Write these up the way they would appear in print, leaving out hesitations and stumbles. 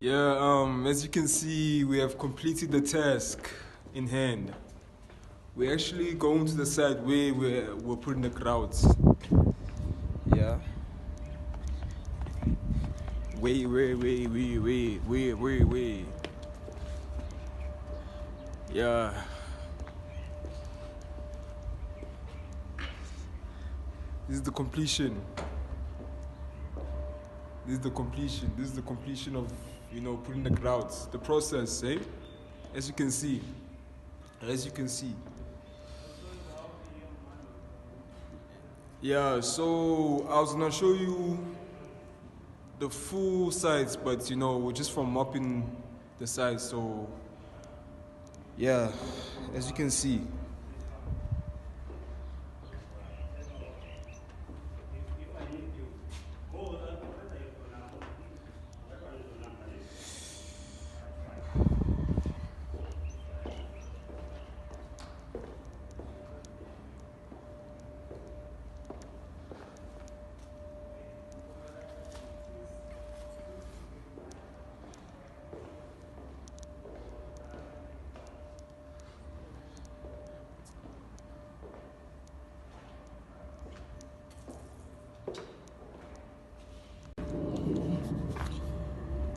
Yeah, as you can see, we have completed the task in hand. We're actually going to the side where we're putting the crowds. Yeah. Wait. Yeah. This is the completion. This is the completion. This is the completion of, putting the crowds. The process, eh? As you can see. As you can see. Yeah, so I was gonna show you the full sides, but we're just from mopping the sides, so yeah, as you can see.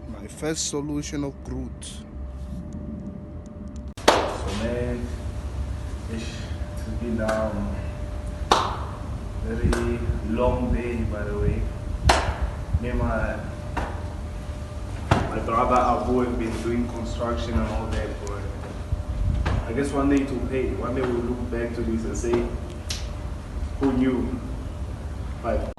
My first solution of Groot. So man, it's been very long day, by the way. Me and my brother have both been doing construction and all that, but I guess one day it will pay. One day we'll look back to this and say, who knew? But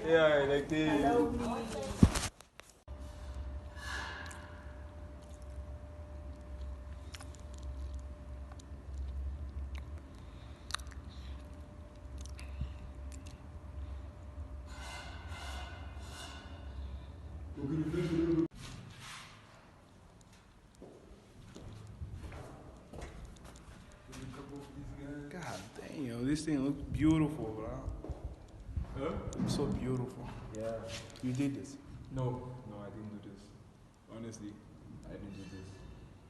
Yeah, like they. God damn, yo, this thing looks beautiful, bro. Huh? It's so beautiful. Yeah. You did this. No, I didn't do this. Honestly, I didn't do this.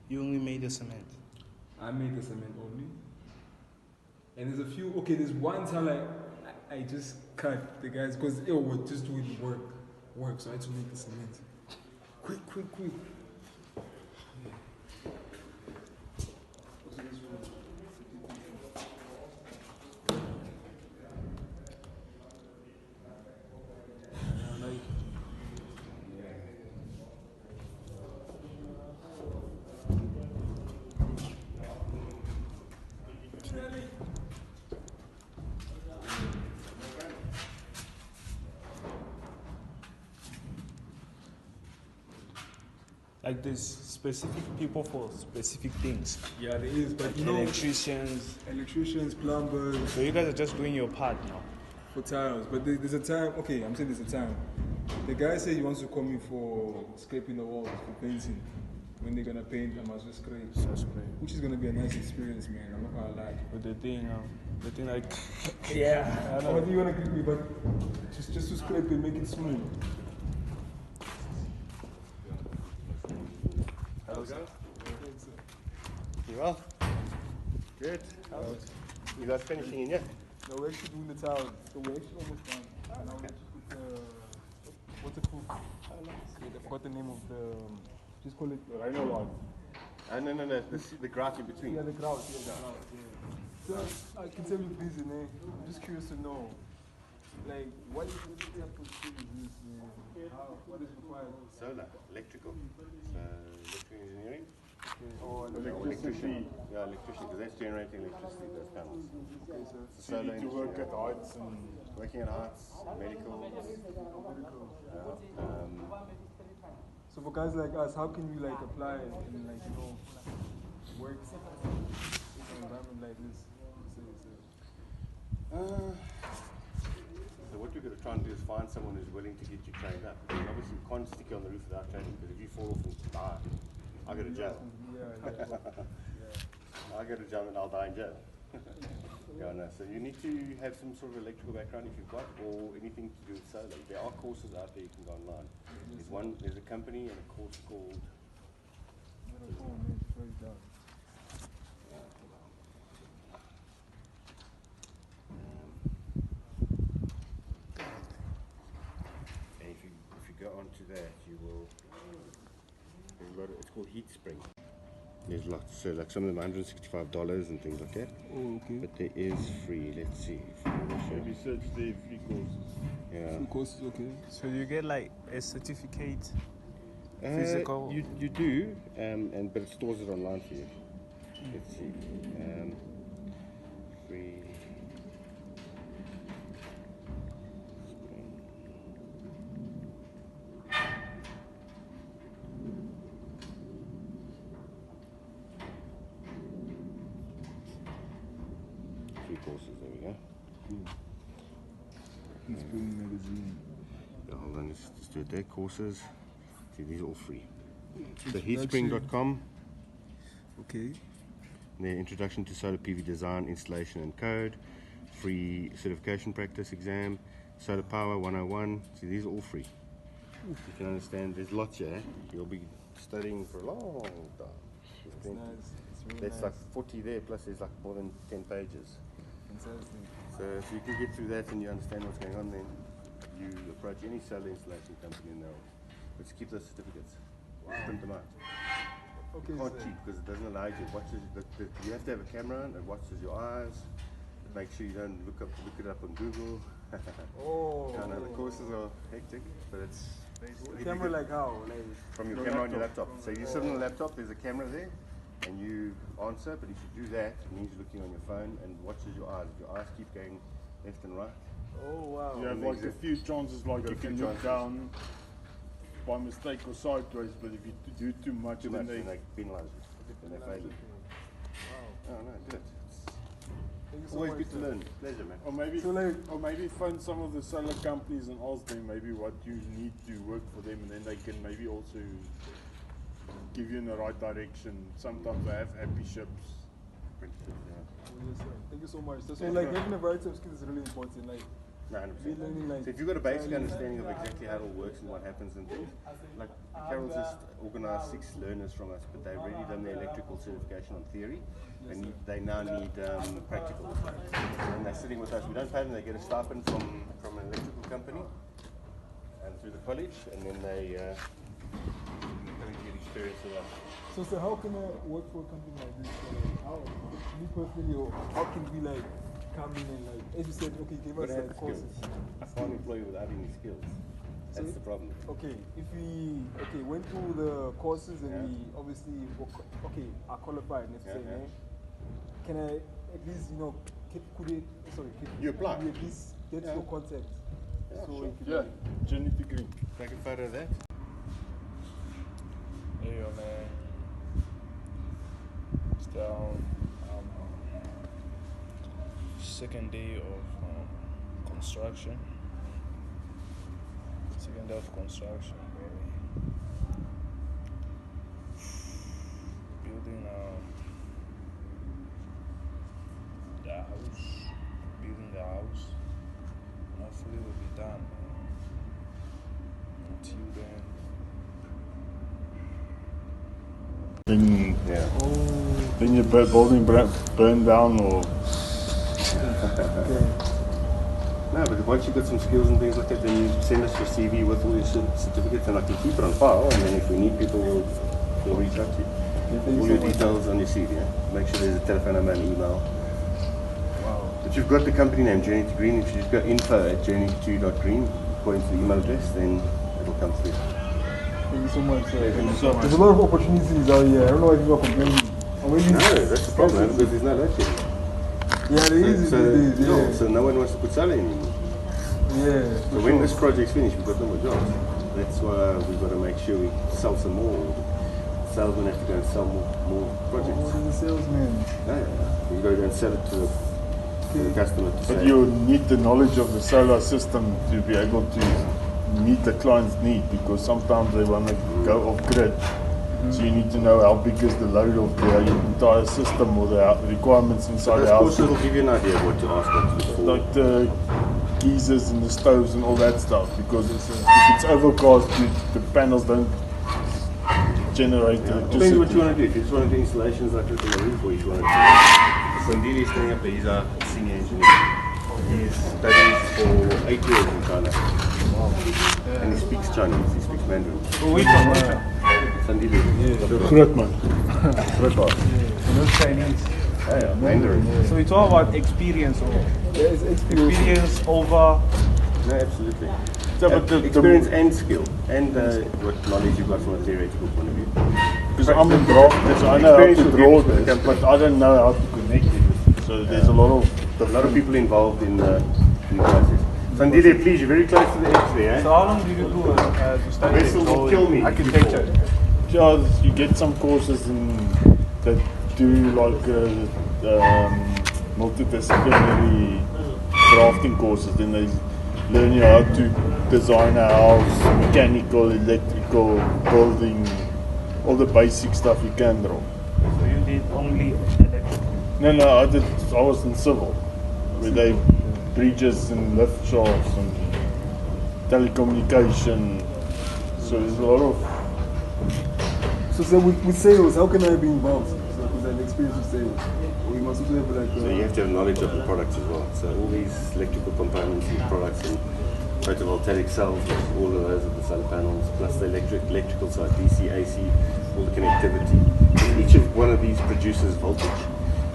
You only made the cement. I made the cement only. And there's a few. Okay, there's one time I just cut the guys because they were just doing work. So I had to make the cement. Quick. Like there's specific people for specific things. Yeah, there is, but Electricians. plumbers, So you guys are just doing your part now. for tiles. But there's a time. Okay, I'm saying there's a time. The guy said he wants to call me for scraping the walls for painting. When they're gonna paint, I must just scrape. That's great. Which is gonna be a nice experience, man. I'm not gonna lie. With the thing like Yeah. I know. What do you wanna give me? But just to scrape it, make it smooth. how's it? You well? Good. You guys finishing in yet? No, we're actually doing the tiles. So we're actually almost done. And now we have to put waterproof. Wait, I forgot the name of the. Just call it rhino log. No. The grass in between. Yeah, the grout. Yeah, the grout. Yeah. So I can tell you this, man. I'm just curious to know, like, what is the type of thing is this? What is required? Solar, electrical. Electrical engineering. Or Electricity. Yeah, electricity, because that's generating electricity, those panels. Okay, so Solar to work at heights and working at arts, medical. So for guys like us, how can we like apply and like work in an environment like this? So what we're going to try and do is find someone who's willing to get you trained up. And obviously we can't stick you on the roof without training, because if you fall off and die, I go to jail. I go to jail and I'll die in jail. Yeah, no. So you need to have some sort of electrical background if you've got, or anything to do with solar. There are courses out there you can go online. There's a company and a course called. And if you go onto that, you will. There's a lot of, it's called Heat Spring. There's lots, so like some of them $165 and things like that. Oh, okay. But there is free. Let's see. Maybe search the free courses. Yeah. Free courses, okay. So you get like a certificate, physical. You do, but it stores it online for you. Let's see. Free. Free courses, there we go. He's building magazine. Yeah, hold on, let's just do it there. Courses. See, these are all free. So Introduction. heatspring.com. Okay. Their introduction to solar PV design, installation and code, free certification practice exam, solar power 101. See, these are all free. You can understand, there's lots here. You'll be studying for a long time. It's nice. It's really There's nice. like 40 there, plus there's like more than 10 pages. Fantastic. So if you can get through that and you understand what's going on, then you approach any solar installation company and they'll, let's keep those certificates. Print them out. Okay, You can't so cheat because it doesn't allow you to watch it. You have to have a camera and it watches your eyes. Make sure you don't look it up on Google. oh, I know the courses are hectic, but it's basically camera like how? Like from your camera on your laptop. So you sit on the laptop, there's a camera there, and you answer. But if you do that, it means you're looking on your phone and watches your eyes. If your eyes keep going left and right, oh wow. You have like a few chances, like you can look down by mistake or sideways, but if you do too much, too much, then and they penalise you. And they fail you. Wow. Oh no, good. Thank you It's so always much, good to sir. learn. Pleasure, man. So, or maybe phone some of the solar companies and ask them maybe what you need to work for them, and then they can maybe also give you in the right direction. Sometimes they have happy ships. Oh, yes, sir. Thank you so much. So, like having a variety of skills is really important. Like, No, 100%. learning, like, So if you've got a basic understanding of exactly how it all works and what happens and things, like Carol just organised 6 learners from us, but they've already done their electrical certification on theory, and they now need practical. And they're sitting with us. We don't pay them; they get a stipend from an electrical company and through the college, and then they get experience with us. so how can I work for a company like this? So, like, how, me personally, or how can we like come in and like, as you said, okay, give us But have like the courses. skills. I can't employ you without any skills. That's So- the problem. Okay, if we went through the courses and Yeah. we obviously are qualified, let's say, Yeah. can I at least You apply. we at least get Yeah. your contact? Yeah, so sure. we could, Yeah, Jenny Degree. Take a photo of that. There you go, man. It's down. Second day of construction. Second day of construction, baby. Building the house. Building the house. And hopefully we'll be done, man. Until then. Yeah. Then your building burn down or No, but once you've got some skills and things like that, then you send us your CV with all your certificates, and I can keep it on file. And then if we need people, we'll reach out to you. All your details on your CV. Yeah? Make sure there's a telephone number and email. wow. But you've got the company name, Journey to Green. If you just go info@journey2.green, according to the email address, then it'll come through. Thank you so much. Thank you so There's a lot of opportunities out here. I don't know why people are complaining. Or maybe No, that's the problem, because there's no load shedding. yeah, there is. So, so no one wants to put solar anymore. Yeah. So when this project's finished, we've got no more jobs. That's why we've got to make sure we sell some more, salesman has to go and sell more projects. What is the salesman? Yeah. You got to go and sell it to the customer. To But say, you need the knowledge of the solar system to be able to meet the client's need, because sometimes they want to go off grid. So you need to know how big is the load of the entire system or the requirements inside those the house. courses will give you an idea of what to ask, what to look for. Like the geysers and the stoves and all that stuff, because if it's overcast, the panels don't generate Depends electricity. what you want to do. If you just want to do installations like this on the roof, or if you want to do. Sandili is standing up there, he's our senior engineer. He's studied for 8 years in China. And he speaks Chinese, he speaks Mandarin. Which one? Sandili. Groot man. No Chinese. Yeah, Mandarin. So it's all about experience or Yeah, it's experience. experience over. No, absolutely. Yeah, but the Experience and skill, and what knowledge you've got from a theoretical point of view. because I'm a drafter, so I know how Experience to will draw give this, but I don't know how to connect it. So there's a lot of people involved in the process. Sandile, please, you're very close to the edge there. Eh? So how long did you do to study Vessel will kill me. architecture? Yeah, you get some courses that do like multidisciplinary drafting courses. Then they learn you how to design a house, mechanical, electrical, building, all the basic stuff you can draw. So you did only electrical. No, I was in civil, where they bridges and lift shafts and telecommunication. So there's a lot of. So with sales, how can I be involved? So because I have experience with sales. Or you must also have like So you have to have knowledge of the products as well. So all these electrical components and products and photovoltaic cells, all of those are the solar panels, plus the electrical side, DC, AC, all the connectivity. Each of one of these produces voltage.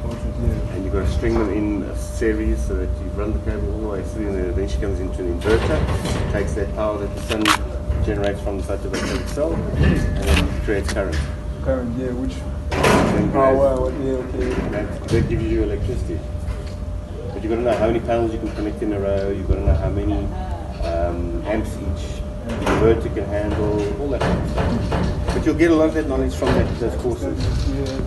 And you've got to string them in a series so that you run the cable all the way through, and then eventually comes into an inverter, takes that power that the sun generates from the photovoltaic cell, and then creates current. current, yeah, which Then power, yeah, okay. that gives you electricity. But you've got to know how many panels you can connect in a row, you've got to know how many amps each inverter can handle, all that kind of stuff. But you'll get a lot of that knowledge from those courses. Yeah,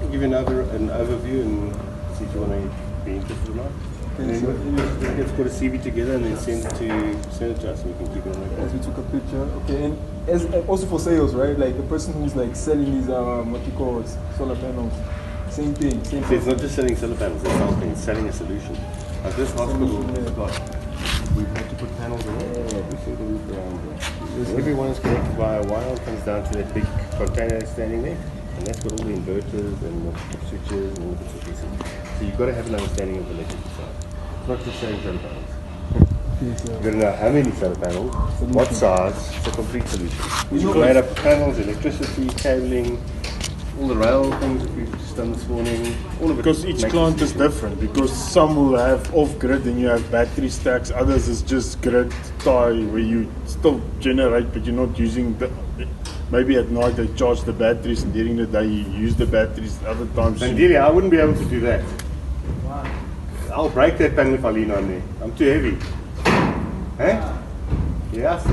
I'll give you an overview and see if you want to be interested or not. And okay, then so let's put a CV together and then send it to us and we can keep it on as record. we took a picture, okay, and as also for sales, right? Like the person who's like selling these what you call it, solar panels, same thing, same So it's thing. not just selling solar panels, it's selling a solution. Like this hospital, we've had to put panels in every single roof around there. Everyone is connected by a wire, it comes down to that big container standing there. And that's got all the inverters and the switches and all the bits and pieces. So you've got to have an understanding of the electrical side. It's not just selling solar panels. Okay, so You've got to know how many solar panels, what size, it's a complete solution. It's know made up of panels, electricity, cabling, all the rail things that we've just done this morning, all of it. Because each makes client a is solution. different. Because some will have off-grid and you have battery stacks. Others is just grid tie where you still generate, but you're not using the. Maybe at night they charge the batteries, and during the day you use the batteries. Other times. And really, I wouldn't be able to do that. I'll break that panel if I lean on there. I'm too heavy. Eh? Yeah, sir.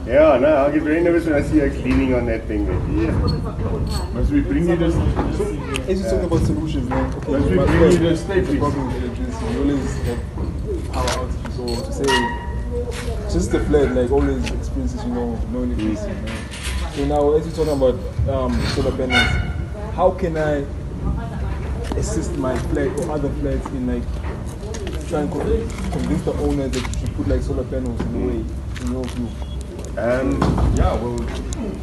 Yeah, no, I'll get very nervous when I see you leaning on that thing there. Yeah. Must we bring you this? as you talk about solutions, man. Okay, Let's my bring friend, you the step, the problem with electricity, you always have power outages. So to say, just the flat, like all these experiences, no electricity. Man. So now, as you're talking about solar panels, how can I assist my flat or other flats in like trying to convince the owner that you should put like solar panels in a way, in your view? Yeah, well,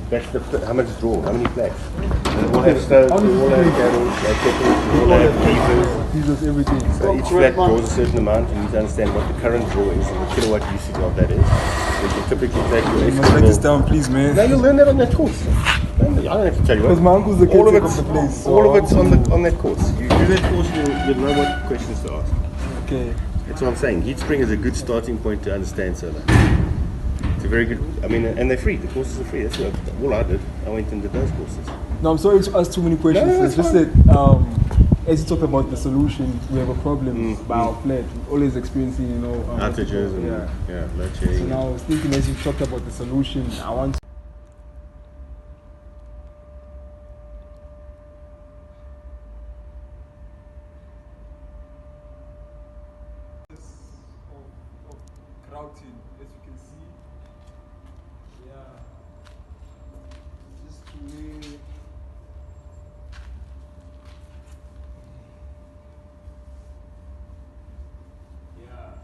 that's how much draw, how many flats? They all have stoves, they all have candles, they have kettles, they all have freezers. Jesus, everything. So each flat draws a certain amount, and you need to understand what the current draw is and the kilowatt usage of that is. So you typically take your You must write this estimate. down, please, man. No, you'll learn that on that course. I don't have to tell you Because what. my uncle's the All of caretaker it's of the place. So all of it's on that course. You do that course, you'll know what questions to ask. Okay. That's what I'm saying. HeatSpring is a good starting point to understand solar. It's a very good. I mean, and they're free. The courses are free. That's what all I did. I went and did those courses. No, I'm sorry to ask too many questions. No, It's it's just that as you talk about the solution, we have a problem by our flat. We're always experiencing, Outages and yeah. load So shedding. now I was thinking as you talked about the solution, I want routing, as you can see. Yeah. Just to me. Yeah.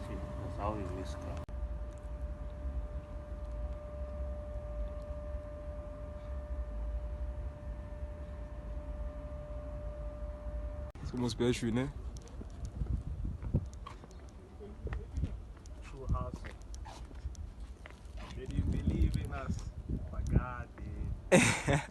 See, that's how you miss crowd. It's almost battery, ne? True hustle. Did you believe in us? My God, dude.